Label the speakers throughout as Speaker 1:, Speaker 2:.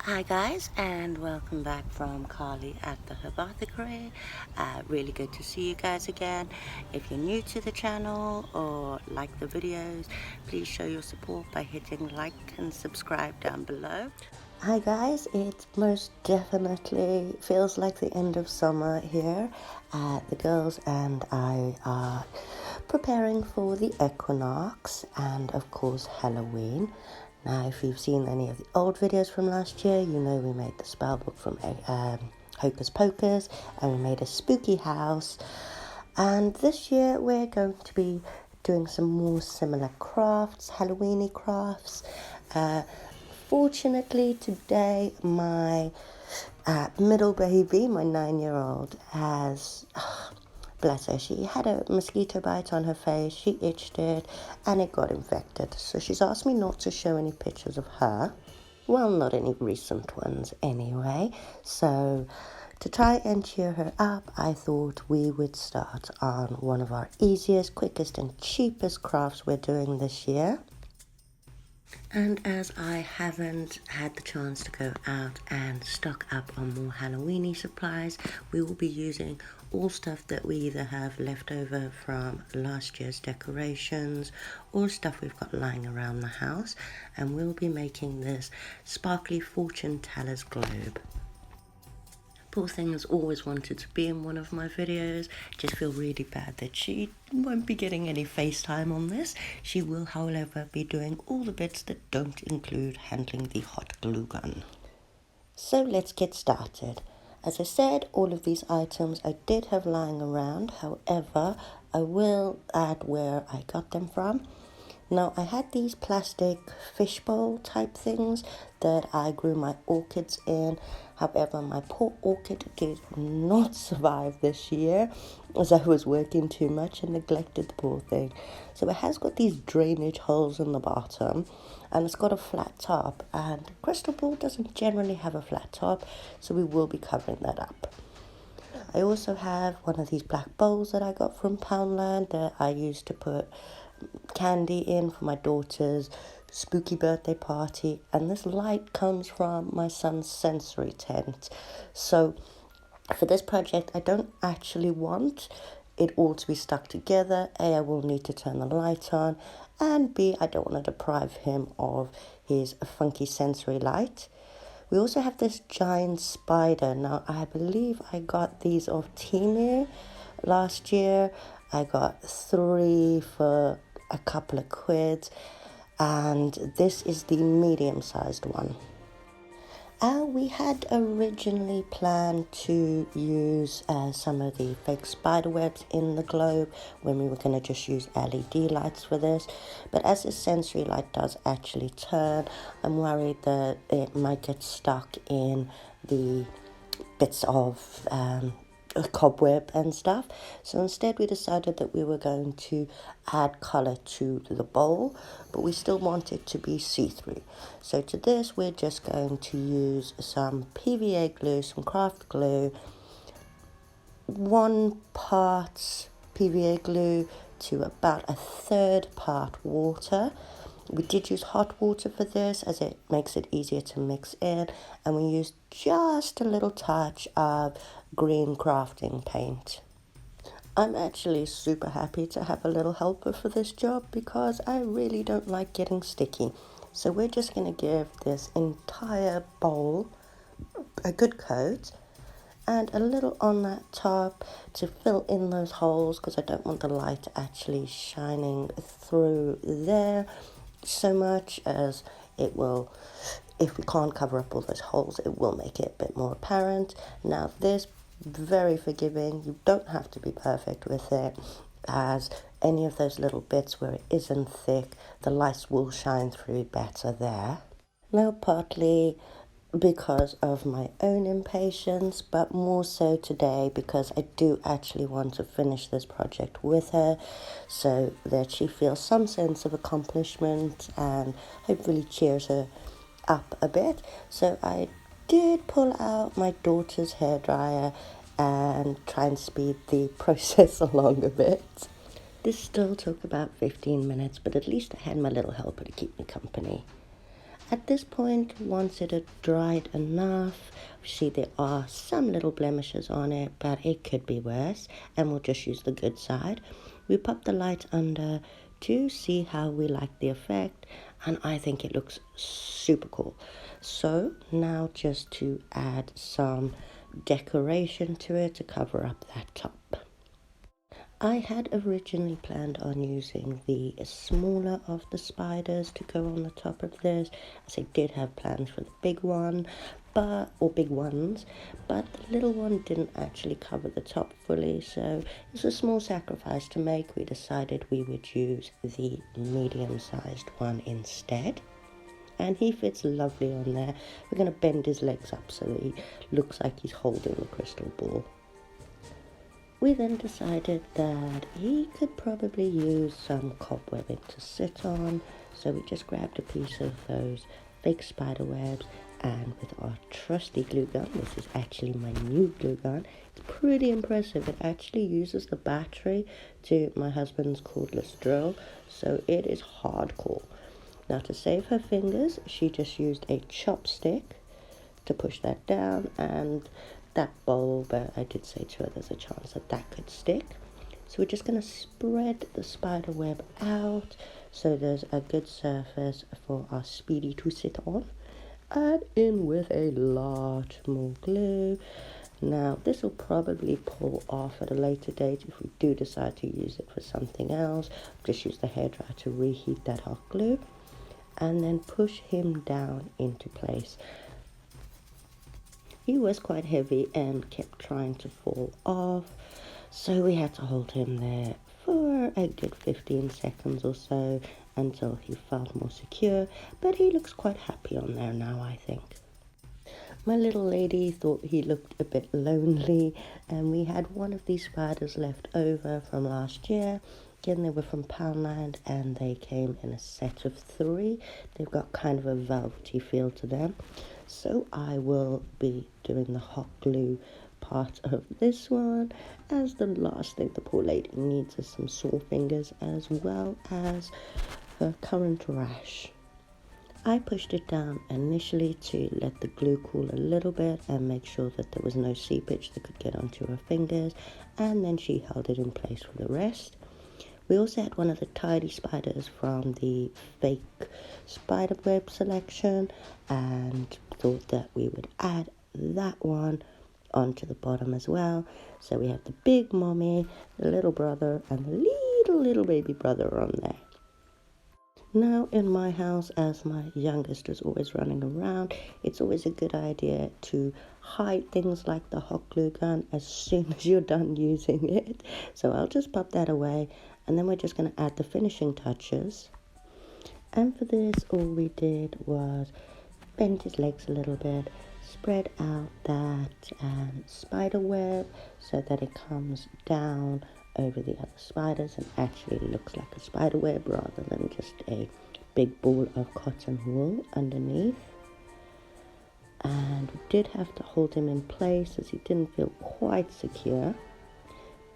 Speaker 1: Hi guys, and welcome back from Carly at the Herbathicary. Really good to see you guys again. If you're new to the channel or like the videos, please show your support by hitting like and subscribe down below. Hi guys, it most definitely feels like the end of summer here. The girls and I are preparing for the equinox and of course Halloween. Now, if you've seen any of the old videos from last year, you know we made the spell book from Hocus Pocus and we made a spooky house. And this year we're going to be doing some more similar crafts, Halloweeny crafts. Fortunately, today my middle baby, my 9-year-old, has bless her, she had a mosquito bite on her face, she itched it, and it got infected. So she's asked me not to show any pictures of her. Well, not any recent ones anyway. So to try and cheer her up, I thought we would start on one of our easiest, quickest, and cheapest crafts we're doing this year. And as I haven't had the chance to go out and stock up on more Halloweeny supplies, we will be using all stuff that we either have left over from last year's decorations or stuff we've got lying around the house, and we'll be making this sparkly fortune teller's globe. Poor thing has always wanted to be in one of my videos. Just feel really bad that she won't be getting any FaceTime on this. She will, however, be doing all the bits that don't include handling the hot glue gun. So let's get started. As I said, all of these items I did have lying around. However, I will add where I got them from. Now, I had these plastic fishbowl type things that I grew my orchids in. However, my poor orchid did not survive this year as I was working too much and neglected the poor thing. So it has got these drainage holes in the bottom and it's got a flat top, and crystal ball doesn't generally have a flat top, so we will be covering that up. I also have one of these black bowls that I got from Poundland that I used to put candy in for my daughter's spooky birthday party, and this light comes from my son's sensory tent. So for this project I don't actually want it all to be stuck together. A, I will need to turn the light on, and B, I don't want to deprive him of his funky sensory light. We also have this giant spider. Now, I believe I got these off Temu last year. I got 3 for a couple of quid, and this is the medium-sized one. We had originally planned to use some of the fake spider webs in the globe when we were going to just use LED lights for this. But as the sensory light does actually turn, I'm worried that it might get stuck in the bits of a cobweb and stuff. So instead we decided that we were going to add color to the bowl, but we still want it to be see-through. So to this we're just going to use some PVA glue, some craft glue, 1 part PVA glue to about a 1/3 part water. We did use hot water for this as it makes it easier to mix in, and we used just a little touch of green crafting paint. I'm actually super happy to have a little helper for this job because I really don't like getting sticky. So we're just going to give this entire bowl a good coat and a little on that top to fill in those holes because I don't want the light actually shining through there so much, as it will, if we can't cover up all those holes, it will make it a bit more apparent. Now this, very forgiving, you don't have to be perfect with it, as any of those little bits where it isn't thick, the lights will shine through better there. Now partly because of my own impatience, but more so today because I do actually want to finish this project with her so that she feels some sense of accomplishment and hopefully cheers her up a bit. So I did pull out my daughter's hairdryer and try and speed the process along a bit. This still took about 15 minutes, but at least I had my little helper to keep me company. At this point, once it had dried enough, see there are some little blemishes on it, but it could be worse, and we'll just use the good side. We pop the light under to see how we like the effect, and I think it looks super cool. So now just to add some decoration to it to cover up that top. I had originally planned on using the smaller of the spiders to go on the top of this, as I did have plans for the big one, or big ones, but the little one didn't actually cover the top fully, so it's a small sacrifice to make. We decided we would use the medium-sized one instead. And he fits lovely on there. We're going to bend his legs up so that he looks like he's holding the crystal ball. We then decided that he could probably use some cobwebbing to sit on, so we just grabbed a piece of those fake spider webs, and with our trusty glue gun, this is actually my new glue gun, it's pretty impressive. It actually uses the battery to my husband's cordless drill, so it is hardcore. Now to save her fingers, she just used a chopstick to push that down, and that bowl, but I did say to her there's a chance that that could stick. So we're just going to spread the spider web out so there's a good surface for our Speedy to sit on. Add in with a lot more glue. Now this will probably pull off at a later date if we do decide to use it for something else. Just use the hairdryer to reheat that hot glue and then push him down into place. He was quite heavy and kept trying to fall off, so we had to hold him there for a good 15 seconds or so until he felt more secure, but he looks quite happy on there now, I think. My little lady thought he looked a bit lonely, and we had one of these spiders left over from last year. Again, they were from Poundland, and they came in a set of 3. They've got kind of a velvety feel to them. So I will be doing the hot glue part of this one, as the last thing the poor lady needs is some sore fingers as well as her current rash. I pushed it down initially to let the glue cool a little bit and make sure that there was no seepage that could get onto her fingers, and then she held it in place for the rest. We also had one of the tidy spiders from the fake spider web selection and thought that we would add that one onto the bottom as well. So we have the big mommy, the little brother, and the little baby brother on there. Now in my house, as my youngest is always running around, it's always a good idea to hide things like the hot glue gun as soon as you're done using it. So I'll just pop that away, and then we're just going to add the finishing touches. And for this, all we did was bend his legs a little bit, spread out that spider web so that it comes down over the other spiders and actually looks like a spider web rather than just a big ball of cotton wool underneath. And we did have to hold him in place as he didn't feel quite secure,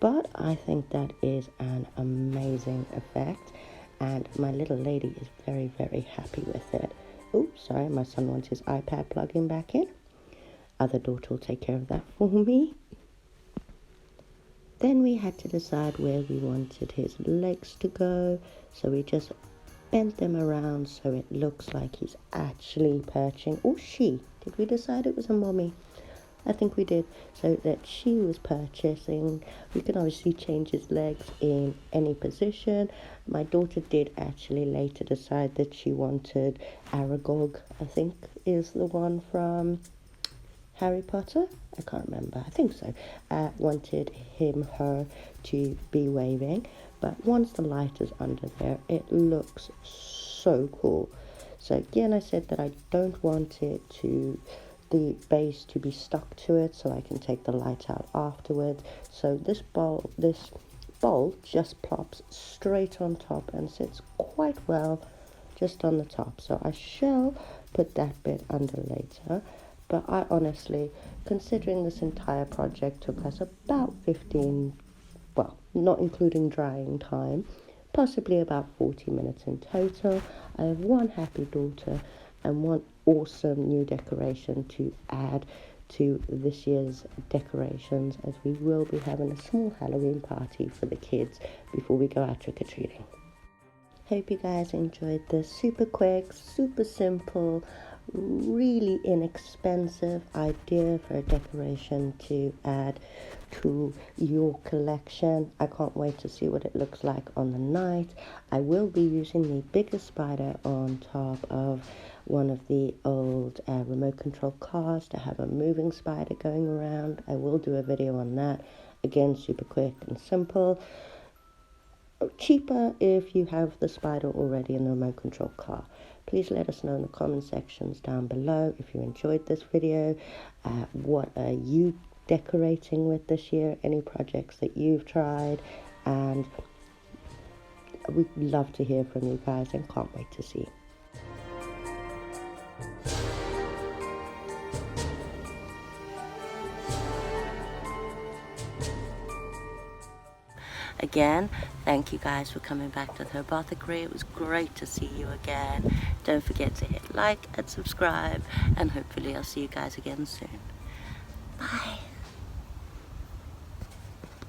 Speaker 1: but I think that is an amazing effect, and my little lady is very, very happy with it. Oh, sorry, my son wants his iPad plugging back in. Other daughter will take care of that for me. Then we had to decide where we wanted his legs to go, so we just bent them around so it looks like he's actually perching. Or she. Did we decide it was a mommy? I think we did. So that she was purchasing. We can obviously change his legs in any position. My daughter did actually later decide that she wanted Aragog, I think is the one from Harry Potter? I can't remember. I think so. Wanted her to be waving. But once the light is under there, it looks so cool. So again, I said that I don't want the base to be stuck to it, so I can take the light out afterwards. So this bowl just plops straight on top and sits quite well just on the top. So I shall put that bit under later. But I honestly, considering this entire project took us about 15, well, not including drying time, possibly about 40 minutes in total. I have one happy daughter, and one awesome new decoration to add to this year's decorations, as we will be having a small Halloween party for the kids before we go out trick-or-treating. Hope you guys enjoyed this super quick, super simple, really inexpensive idea for a decoration to add to your collection. I can't wait to see what it looks like on the night. I will be using the bigger spider on top of one of the old remote control cars to have a moving spider going around. I will do a video on that. Again, super quick and simple. Cheaper if you have the spider already in the remote control car. Please let us know in the comment sections down below if you enjoyed this video. What are you decorating with this year? Any projects that you've tried? And we'd love to hear from you guys and can't wait to see. Again, thank you guys for coming back to the Herbothicary. It was great to see you again. Don't forget to hit like and subscribe, and hopefully I'll see you guys again soon. Bye.